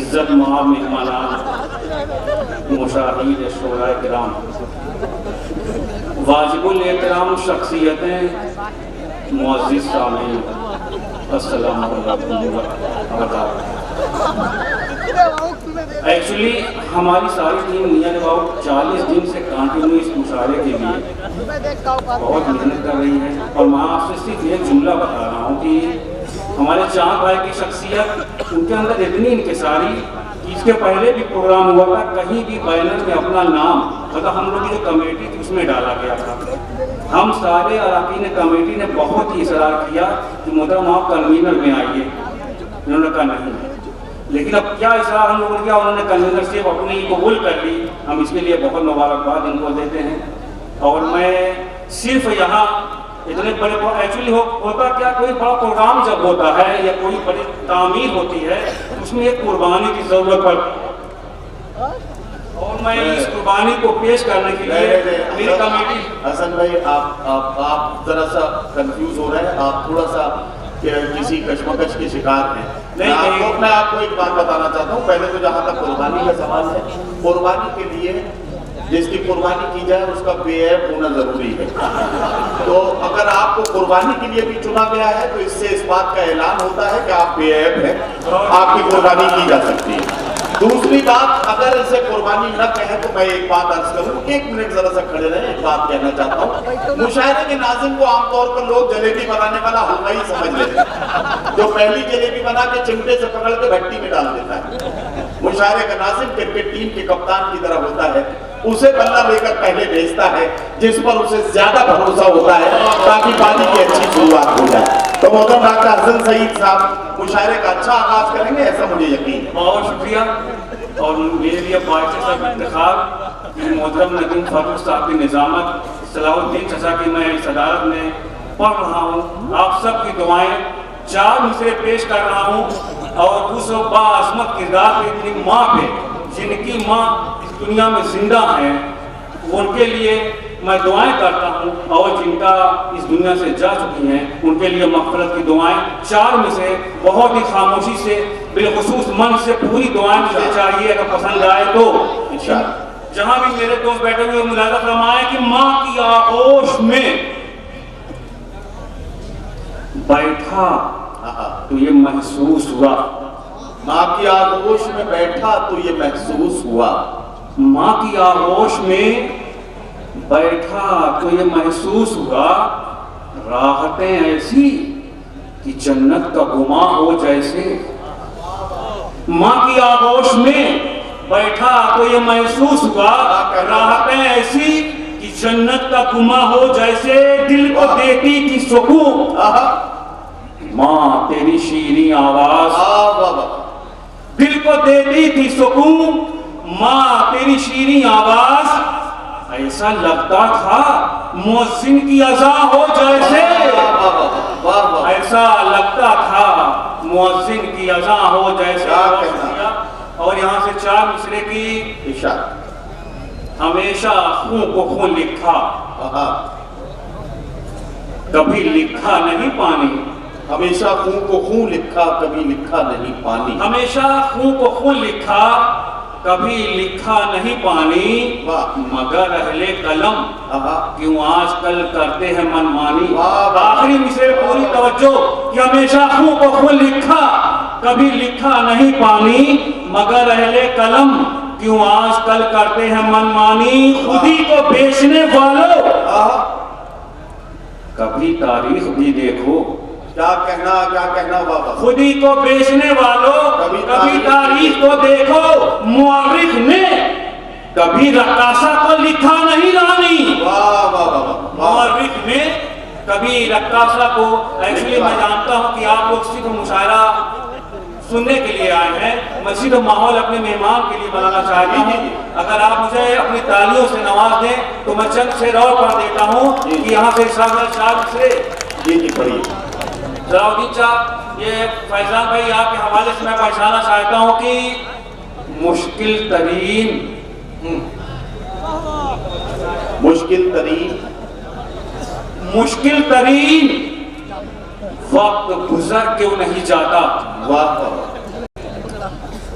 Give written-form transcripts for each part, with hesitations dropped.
عزت مآب مہمانان، مشاہیر شورائے کرام، واجب الاحترام شخصیتیں، معزز سامعین، السلام علیکم وبرکاتہ۔ ایکچولی ہماری ساری ٹیم نیئر اباؤٹ 40 دن سے کنٹینیو اس مشاعرے کے لیے بہت محنت کر رہی ہے، اور میں آپ سے صرف ایک جملہ بتا رہا ہوں کہ ہمارے چاند بھائی کی شخصیت ان کے اندر اتنی انکساری کہ اس کے پہلے بھی پروگرام ہوا تھا، کہیں بھی بینر میں اپنا نام مطلب ہم لوگ کی جو کمیٹی تھی اس میں ڈالا گیا تھا۔ ہم سارے اراکین کمیٹی نے بہت ہی اصرار کیا کہ محترم آپ کنوینر میں آئیے، انہوں نے کہا نہیں، لیکن اب کیا اصرار ہم لوگوں نے کیا، انہوں نے کنوینرشپ اپنی قبول کر لی، ہم اس کے لیے بہت مبارکباد ان کو دیتے ہیں۔ اور میں صرف یہاں اتنے بڑے ایکچولی ہوتا کیا، کوئی بڑا پروگرام جب ہوتا ہے یا کوئی بڑی تعمیر ہوتی ہے اس میں ایک قربانی کی ضرورت پڑتی ہے، اور میں اس قربانی کو پیش کرنے کے لیے میری کمیٹی۔ حسن بھائی آپ ذرا سا کنفیوز ہو رہے ہیں، آپ تھوڑا سا کسی کشمکش کے شکار ہیں۔ میں آپ کو ایک بات بتانا چاہتا ہوں، پہلے تو جہاں تک قربانی کا سوال ہے، قربانی کے لیے جس کی قربانی کی جائے اس کا بے عیب ہونا ضروری ہے۔ تو اگر آپ کو قربانی کے لیے بھی چنا گیا ہے تو اس سے اس بات کا اعلان ہوتا ہے کہ آپ بے عیب ہیں، آپ کی قربانی کی جا سکتی ہے۔ دوسری بات، اگر اسے قربانی نہ کہے تو میں ایک بات عرض کروں، 1 منٹ ذرا سا کھڑے رہیں، ایک بات کہنا چاہتا ہوں۔ مشاعرے کے ناظرین کو عام طور پر لوگ جلیبی بنانے والا حلوائی سمجھ لیتے ہیں، جو پہلی جلیبی بنا کے چمٹے سے پکڑ کے بھٹی میں ڈال دیتا ہے۔ مشاعرے کا ناظرین کرکٹ ٹیم کے کپتان کی طرح ہوتا ہے، اسے بلہ لے کر پہلے بھیجتا ہے جس پر اسے زیادہ بھروسہ ہوتا ہے تاکہ پانی کی اچھی شروعات ہو جائے۔ تو محترم ڈاکٹر حسن سعید صاحب مشاعرے کا اچھا آغاز کریں گے، ایسا مجھے یقین ہے۔ بہت شکریہ، اور میرے لیے باعث سب انتخاب محترم ندیم فاروق صاحب کی نظامت، صلاح الدین چچا کی میں صدارت میں پڑھ رہا ہوں، آپ سب کی دعائیں، 4 مصرے پیش کر رہا ہوں، اور اس باعظمت کردار پہ اپنی ماں پہ، جن کی ماں اس دنیا میں زندہ ہیں، ان کے لیے میں دعائیں کرتا ہوں، اور جن کا اس دنیا سے جا چکی ہیں ان کے لیے مغفرت کی دعائیں۔ 4 میں سے بہت ہی خاموشی سے، بالخصوص من سے پوری دعائیں مجھے چاہیے، اگر پسند آئے تو جہاں بھی میرے دوست بیٹھے ہوئے ملاحظہ فرمائیں کہ ماں کی آغوش میں بیٹھا تو یہ محسوس ہوا، ماں کی آغوش میں بیٹھا تو یہ محسوس ہوا، ماں کی آغوش میں بیٹھا تو یہ محسوس ہوا، راحتیں ایسی کہ جنت کا گما ہو جیسے۔ ماں کی آغوش میں بیٹھا تو یہ محسوس ہوا، راحتیں ایسی کہ جنت کا گما ہو جیسے، دل کو دیتی تھی سکون ماں تیری شیریں آواز، دل کو دیتی تھی سکون ماں تیری شیریں آواز، ایسا لگتا تھا مؤذن کی اذان ہو جیسے، ایسا لگتا تھا مؤذن کی اذان ہو جیسے۔ اور یہاں سے 4 مصرے کی اشارہ، ہمیشہ خون کو خون لکھا، کبھی لکھا نہیں پانی، ہمیشہ خون کو خون لکھا، کبھی لکھا نہیں پانی، ہمیشہ خون کو خون لکھا، کبھی لکھا نہیں پانی، مگر اہل قلم کیوں آج کل کرتے ہیں منمانی۔ آخری مصرے پوری توجہ کہ ہمیشہ خون کو خون لکھا، کبھی لکھا نہیں پانی، مگر اہل قلم کیوں آج کل کرتے ہیں منمانی۔ خودی کو بیچنے والوں کبھی تاریخ بھی دیکھو، کیا کہنا بابا، خودی کو بیچنے والوں کبھی تاریخ کو دیکھو، مورخ نے کبھی رقاصہ کو لکھا نہیں رانی، مورخ نے کبھی رقاصہ کو۔ ایکچولی میں جانتا ہوں کہ آپ لوگ صرف مشاعرہ سننے کے لیے آئے ہیں، میں صرف ماحول اپنے مہمان کے لیے بنانا چاہتا ہوں۔ اگر آپ مجھے اپنی تالیوں سے نواز دیں تو میں چند شعر اور پڑھ دیتا ہوں کہ یہاں سے 4 مصرے پڑھیے۔ صلاح الدین صاحب، یہ فیضان بھائی آپ کے حوالے سے میں پہچانا چاہتا ہوں کہ مشکل ترین وقت گزر کیوں نہیں جاتا،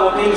2-3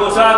2